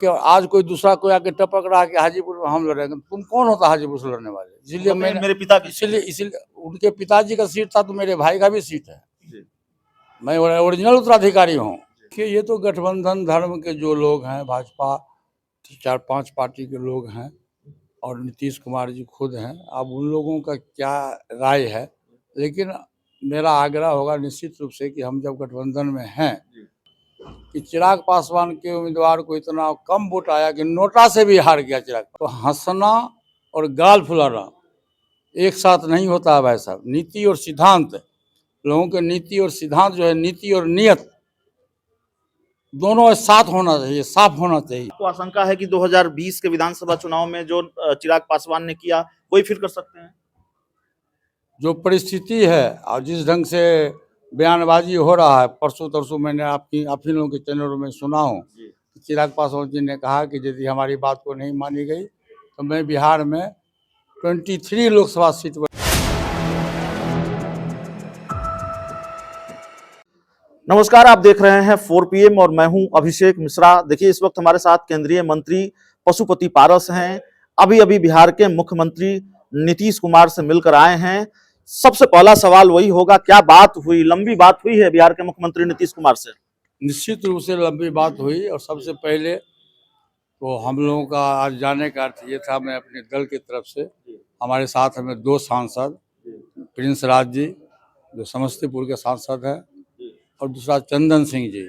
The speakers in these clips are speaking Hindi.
कि आज कोई दूसरा कोई आके टपक रहा है कि हाजीपुर में हम लड़ेंगे, तुम कौन होता हाजीपुर से लड़ने वाले? इसलिए मैंने मेरे पिता की इसलिए उनके पिताजी का सीट था तो मेरे भाई का भी सीट है, जी। मैं ओरिजिनल उत्तराधिकारी हूँ। कि ये तो गठबंधन धर्म के जो लोग हैं, भाजपा 4-5 पार्टी के लोग हैं और नीतीश कुमार जी खुद हैं। अब उन लोगों का क्या राय है, लेकिन मेरा आग्रह होगा निश्चित रूप से कि हम जब गठबंधन में हैं कि चिराग पासवान के उम्मीदवार को इतना कम वोट आया कि नोटा से भी हार गया चिराग। तो हंसना और गाल फुलाना एक साथ नहीं होता है भाई साहब। नीति और सिद्धांत, लोगों के नीति और सिद्धांत जो है, नीति और नियत दोनों साथ होना चाहिए, साफ होना चाहिए। तो आशंका है कि 2020 के विधानसभा चुनाव में जो चिराग पासवान ने किया वही फिर कर सकते हैं। जो परिस्थिति है और जिस ढंग से बयानबाजी हो रहा है, परसों तरसों मैंने आप ही लोगों के चैनलों में सुना हूँ, चिराग पासवान जी ने कहा कि यदि हमारी बात को नहीं मानी गई तो मैं बिहार में 23 लोकसभा सीट पर। नमस्कार, आप देख रहे हैं 4 PM और मैं हूं अभिषेक मिश्रा। देखिए, इस वक्त हमारे साथ केंद्रीय मंत्री पशुपति पारस हैं। अभी अभी बिहार के मुख्यमंत्री नीतीश कुमार से मिलकर आए हैं। सबसे पहला सवाल वही होगा, क्या बात हुई? लंबी बात हुई है बिहार के मुख्यमंत्री नीतीश कुमार से? निश्चित रूप से लंबी बात हुई और सबसे पहले तो हम लोगों का आज जाने का अर्थ ये था, मैं अपने दल की तरफ से, हमारे साथ हमें 2 सांसद, प्रिंस राज जी जो समस्तीपुर के सांसद हैं और दूसरा चंदन सिंह जी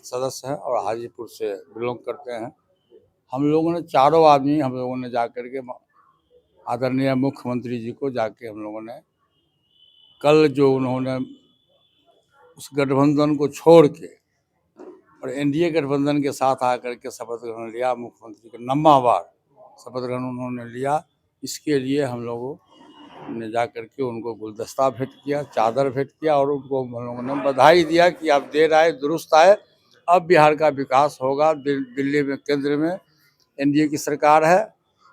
सदस्य हैं और हाजीपुर से बिलोंग करते हैं। हम लोगों ने चारों आदमी हम लोगों ने जा कर के आदरणीय मुख्यमंत्री जी को जाके हम लोगों ने कल जो उन्होंने उस गठबंधन को छोड़ के और एनडीए गठबंधन के साथ आकर के शपथ ग्रहण लिया, मुख्यमंत्री का लंबा बार शपथ ग्रहण उन्होंने लिया। इसके लिए हम लोगों ने जा कर के उनको गुलदस्ता भेंट किया, चादर भेंट किया और उनको हम लोगों ने बधाई दिया कि आप देर आए दुरुस्त आए, अब बिहार का विकास होगा। दिल्ली में केंद्र में एनडीए की सरकार है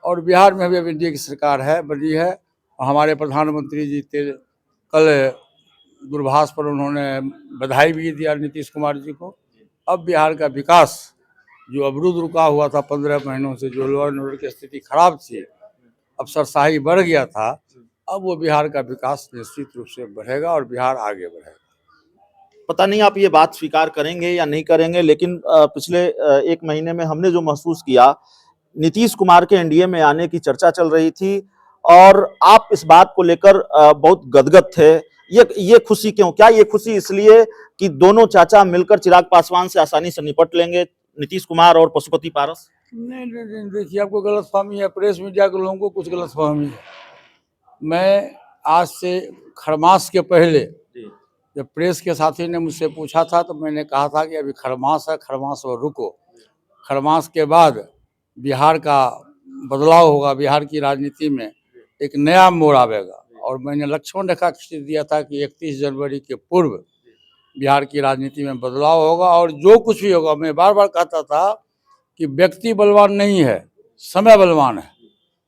और बिहार में भी अब एनडीए की सरकार है, बनी है। और हमारे प्रधानमंत्री जी कल दूरभाष पर उन्होंने बधाई भी दिया नीतीश कुमार जी को। अब बिहार का विकास जो अवरुद्ध रुका हुआ था 15 महीनों से, जो लॉ एंड ऑर्डर की स्थिति खराब थी, अफसरशाही बढ़ गया था, अब वो बिहार का विकास निश्चित रूप से बढ़ेगा और बिहार आगे बढ़ेगा। पता नहीं आप ये बात स्वीकार करेंगे या नहीं करेंगे, लेकिन पिछले 1 महीने में हमने जो महसूस किया, नीतीश कुमार के एनडीए में आने की चर्चा चल रही थी और आप इस बात को लेकर बहुत गदगद थे। ये खुशी क्यों? क्या ये खुशी इसलिए कि दोनों चाचा मिलकर चिराग पासवान से आसानी से निपट लेंगे, नीतीश कुमार और पशुपति पारस? नहीं, देखिए, आपको गलतफहमी है, प्रेस मीडिया के लोगों को कुछ गलतफहमी है। मैं आज से खरमास के पहले जब प्रेस के साथी ने मुझसे पूछा था तो मैंने कहा था कि अभी खरमास है, खरमास और रुको, खरमास के बाद बिहार का बदलाव होगा, बिहार की राजनीति में एक नया मोड़ आवेगा। और मैंने लक्ष्मण रेखा खींच दिया था कि 31 जनवरी के पूर्व बिहार की राजनीति में बदलाव होगा और जो कुछ भी होगा, मैं बार बार कहता था कि व्यक्ति बलवान नहीं है, समय बलवान है।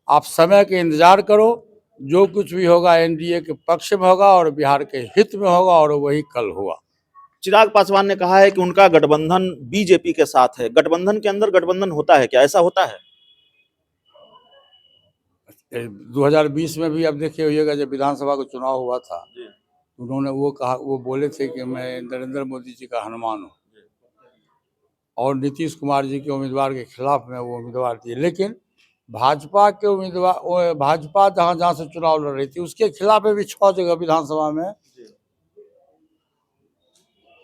आप समय के इंतजार करो, जो कुछ भी होगा एनडीए के पक्ष में होगा और बिहार के हित में होगा और वही कल हुआ। चिराग पासवान ने कहा है कि उनका गठबंधन बीजेपी के साथ है। गठबंधन के अंदर गठबंधन होता है क्या? ऐसा होता है? 2020 में भी अब देखिए होइएगा, जब विधानसभा का चुनाव हुआ था, उन्होंने वो बोले थे कि मैं नरेंद्र मोदी जी का हनुमान हूँ और नीतीश कुमार जी के उम्मीदवार के खिलाफ में वो उम्मीदवार दिए। लेकिन भाजपा के उम्मीदवार, भाजपा जहाँ जहाँ से चुनाव लड़ रही थी उसके खिलाफ में भी 6 जगह विधानसभा में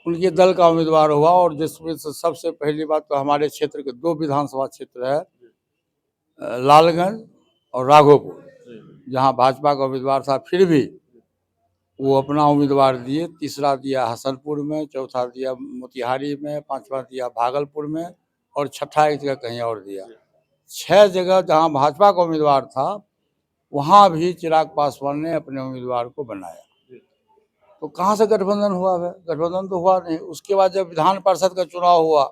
उनके दल का उम्मीदवार हुआ। और जिसमें से सबसे पहली बात तो हमारे क्षेत्र के 2 विधानसभा क्षेत्र है, लालगंज और राघोपुर, जहाँ भाजपा का उम्मीदवार था, फिर भी वो अपना उम्मीदवार दिए। तीसरा दिया हसनपुर में, चौथा दिया मोतिहारी में, 5वां दिया भागलपुर में और छठा एक जगह कहीं और दिया। 6 जगह जहाँ भाजपा का उम्मीदवार था वहाँ भी चिराग पासवान ने अपने उम्मीदवार को बनाया। तो कहाँ से गठबंधन हुआ है? गठबंधन तो हुआ नहीं। उसके बाद जब विधान परिषद का चुनाव हुआ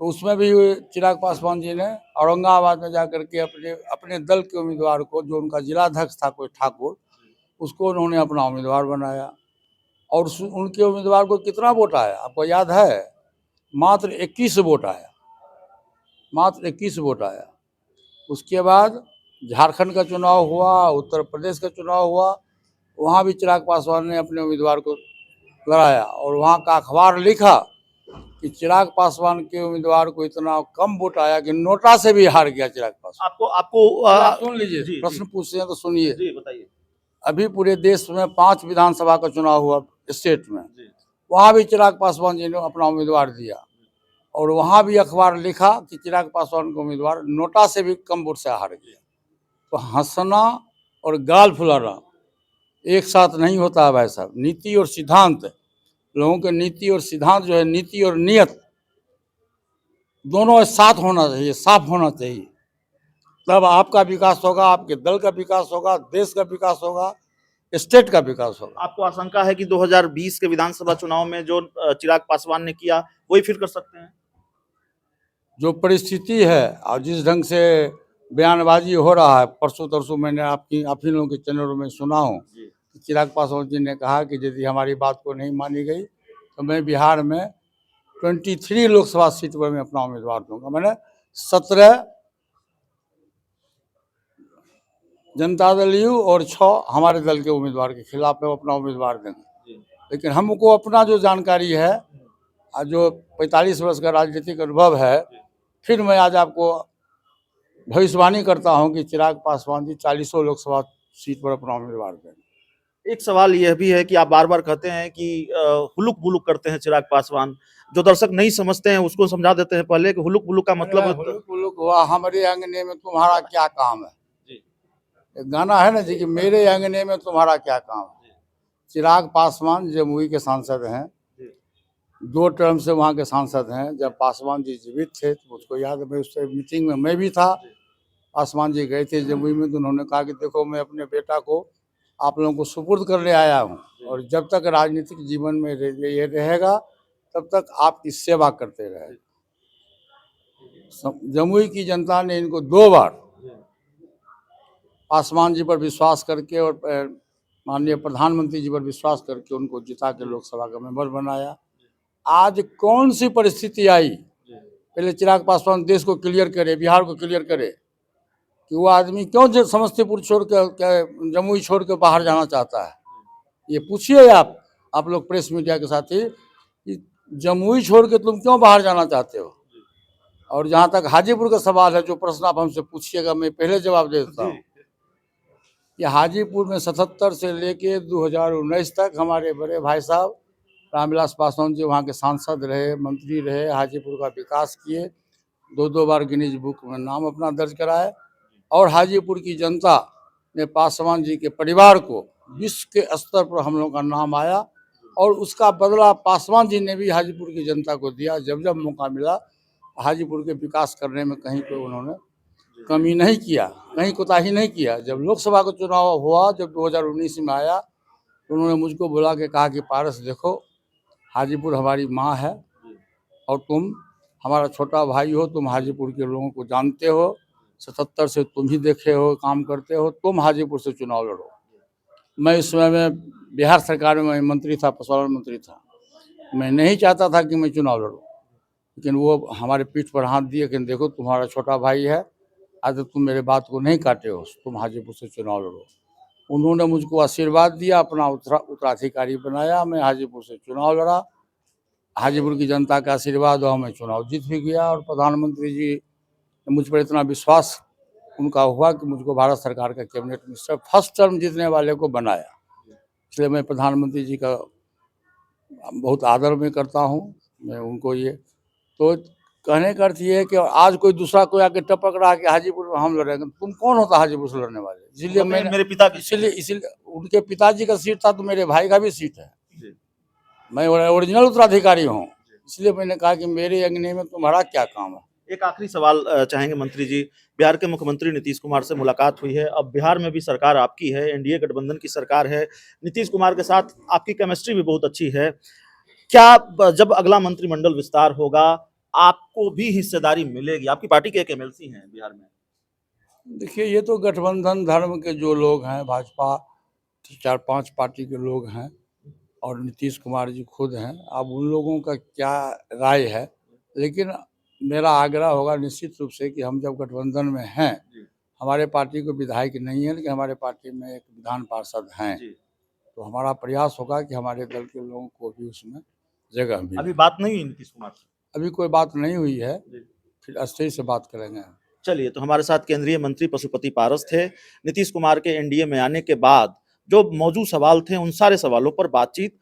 तो उसमें भी चिराग पासवान जी ने औरंगाबाद में जाकर के अपने दल के उम्मीदवार को, जो उनका जिलाध्यक्ष था कोई ठाकुर, उसको उन्होंने अपना उम्मीदवार बनाया। और उनके उम्मीदवार को कितना वोट आया आपको याद है? मात्र 21 वोट आया। मात्र 21 वोट आया। उसके बाद झारखंड का चुनाव हुआ, उत्तर प्रदेश का चुनाव हुआ, वहाँ भी चिराग पासवान ने अपने उम्मीदवार को लड़ाया और वहाँ का अखबार लिखा कि चिराग पासवान के उम्मीदवार को इतना कम वोट आया कि नोटा से भी हार गया चिराग पासवान। आपको आपको आप सुन लीजिए, जी प्रश्न पूछते हैं तो सुनिए। जी बताइए। अभी पूरे देश में 5 विधानसभा का चुनाव हुआ स्टेट में, जी वहाँ भी चिराग पासवान जी ने अपना उम्मीदवार दिया और वहाँ भी अखबार लिखा कि चिराग पासवान का उम्मीदवार नोटा से भी कम वोट से हार गया। तो हंसना और गाल फुलाना एक साथ नहीं होता है भाई साहब। नीति और सिद्धांत, लोगों के नीति और सिद्धांत जो है, नीति और नियत दोनों साथ होना चाहिए, साफ होना चाहिए। तब आपका विकास होगा, आपके दल का विकास होगा, देश का विकास होगा, स्टेट का विकास होगा। आपको आशंका है कि 2020 के विधानसभा चुनाव में जो चिराग पासवान ने किया वही फिर कर सकते हैं? जो परिस्थिति है और जिस ढंग से बयानबाजी हो रहा है, परसों तरसों मैंने आप ही लोगों के चैनलों में सुना हूँ कि चिराग पासवान जी ने कहा कि यदि हमारी बात को नहीं मानी गई तो मैं बिहार में 23 लोकसभा सीट पर मैं अपना उम्मीदवार दूंगा। मैंने 17 जनता दल यू और 6 हमारे दल के उम्मीदवार के खिलाफ में अपना उम्मीदवार देंगे। लेकिन हमको अपना जो जानकारी है और जो 45 वर्ष का राजनीतिक अनुभव है, फिर मैं आज आपको भविष्यवाणी करता हूं कि चिराग पासवान जी 40 लोकसभा सीट पर अपना उम्मीदवार देंगे। एक सवाल यह भी है कि आप बार बार कहते हैं कि हुलुक बुलुक करते हैं चिराग पासवान। जो दर्शक नहीं समझते हैं उसको समझा देते हैं पहले कि हुलुक बुलुक का मतलब हुलुक हुआ हमारे अंगने में तुम्हारा क्या काम है। जी एक गाना है ना जी कि मेरे अंगने में तुम्हारा क्या काम है। चिराग पासवान जमुई के सांसद हैं, 2 टर्म से वहाँ के सांसद हैं। जब पासवान जी जीवित थे तो मुझको याद है, मैं उस मीटिंग में मैं भी था। पासवान जी गए थे जमुई में तो उन्होंने कहा कि देखो मैं अपने बेटा को आप लोगों को सुपुर्द करने आया हूँ और जब तक राजनीतिक जीवन में ये रहेगा तब तक आपकी सेवा करते रहे। जमुई की जनता ने इनको 2 बार पासवान जी पर विश्वास करके और माननीय प्रधानमंत्री जी पर विश्वास करके उनको जिता के लोकसभा का मेंबर बनाया। आज कौन सी परिस्थिति आई, पहले चिराग पासवान देश को क्लियर करे, बिहार को क्लियर करे कि वो आदमी क्यों समस्तीपुर छोड़ के जमुई छोड़ के बाहर जाना चाहता है। ये पूछिए आप लोग प्रेस मीडिया के साथी कि जमुई छोड़ के तुम क्यों बाहर जाना चाहते हो। और जहाँ तक हाजीपुर का सवाल है, जो प्रश्न आप हमसे पूछिएगा मैं पहले जवाब दे देता हूँ कि हाजीपुर में 77 से लेके 2019 तक हमारे बड़े भाई साहब रामविलास पासवान जी वहाँ के सांसद रहे, मंत्री रहे, हाजीपुर का विकास किए, 2 बार गिनीज बुक में नाम अपना दर्ज कराए और हाजीपुर की जनता ने पासवान जी के परिवार को विश्व के स्तर पर हम लोगों का नाम आया और उसका बदला पासवान जी ने भी हाजीपुर की जनता को दिया। जब जब मौका मिला हाजीपुर के विकास करने में कहीं कोई उन्होंने कमी नहीं किया, कहीं कोताही नहीं किया। जब लोकसभा का चुनाव हुआ, जब 2019 में आया तो उन्होंने मुझको बुला के कहा कि पारस देखो, हाजीपुर हमारी माँ है और तुम हमारा छोटा भाई हो, तुम हाजीपुर के लोगों को जानते हो, 77 से तुम ही देखे हो, काम करते हो, तुम हाजीपुर से चुनाव लड़ो। मैं इस समय में बिहार सरकार में मंत्री था, पशुपालन मंत्री था। मैं नहीं चाहता था कि मैं चुनाव लड़ूँ, लेकिन वो हमारे पीठ पर हाथ दिए कि देखो तुम्हारा छोटा भाई है, आज तुम मेरे बात को नहीं काटे हो, तुम हाजीपुर से चुनाव लड़ो। उन्होंने मुझको आशीर्वाद दिया, अपना उत्तराधिकारी बनाया, मैं हाजीपुर से चुनाव लड़ा। हाजीपुर की जनता का आशीर्वाद हुआ, मैं चुनाव जीत भी गया और प्रधानमंत्री जी ने मुझ पर इतना विश्वास उनका हुआ कि मुझको भारत सरकार का कैबिनेट मिनिस्टर फर्स्ट टर्म जीतने वाले को बनाया। इसलिए मैं प्रधानमंत्री जी का बहुत आदर में करता हूँ। मैं उनको ये तो कहने का अर्थ ये है कि आज कोई दूसरा कोई आके टपक रहा कि हाजीपुर में हम लड़ेंगे, तुम कौन होता हाजीपुर से लड़ने वाले। इसीलिए मैंने मेरे पिता की इसीलिए उनके पिताजी का सीट था तो मेरे भाई का भी सीट है, मैं ओरिजिनल उत्तराधिकारी हूँ। इसलिए मैंने कहा कि मेरे अंगने में तुम्हारा क्या काम है। एक आखिरी सवाल चाहेंगे मंत्री जी। बिहार के मुख्यमंत्री नीतीश कुमार से मुलाकात हुई है, अब बिहार में भी सरकार आपकी है, एनडीए गठबंधन की सरकार है, नीतीश कुमार के साथ आपकी केमिस्ट्री भी बहुत अच्छी है। क्या जब अगला मंत्रिमंडल विस्तार होगा आपको भी हिस्सेदारी मिलेगी? आपकी पार्टी के एक एमएलसी हैं बिहार में। देखिए, ये तो गठबंधन धर्म के जो लोग हैं, भाजपा 4-5 पार्टी के लोग हैं और नीतीश कुमार जी खुद हैं। अब उन लोगों का क्या राय है, लेकिन मेरा आग्रह होगा निश्चित रूप से कि हम जब गठबंधन में हैं, हमारे पार्टी को विधायक नहीं है, लेकिन हमारे पार्टी में एक विधान पार्षद हैं, तो हमारा प्रयास होगा कि हमारे दल के लोगों को भी उसमें जगह मिले। अभी बात नहीं हुई नीतीश कुमार से? अभी कोई बात नहीं हुई है, फिर स्टेज से बात करेंगे। चलिए, तो हमारे साथ केंद्रीय मंत्री पशुपति पारस थे। नीतीश कुमार के एनडीए में आने के बाद जो मौजूद सवाल थे, उन सारे सवालों पर बातचीत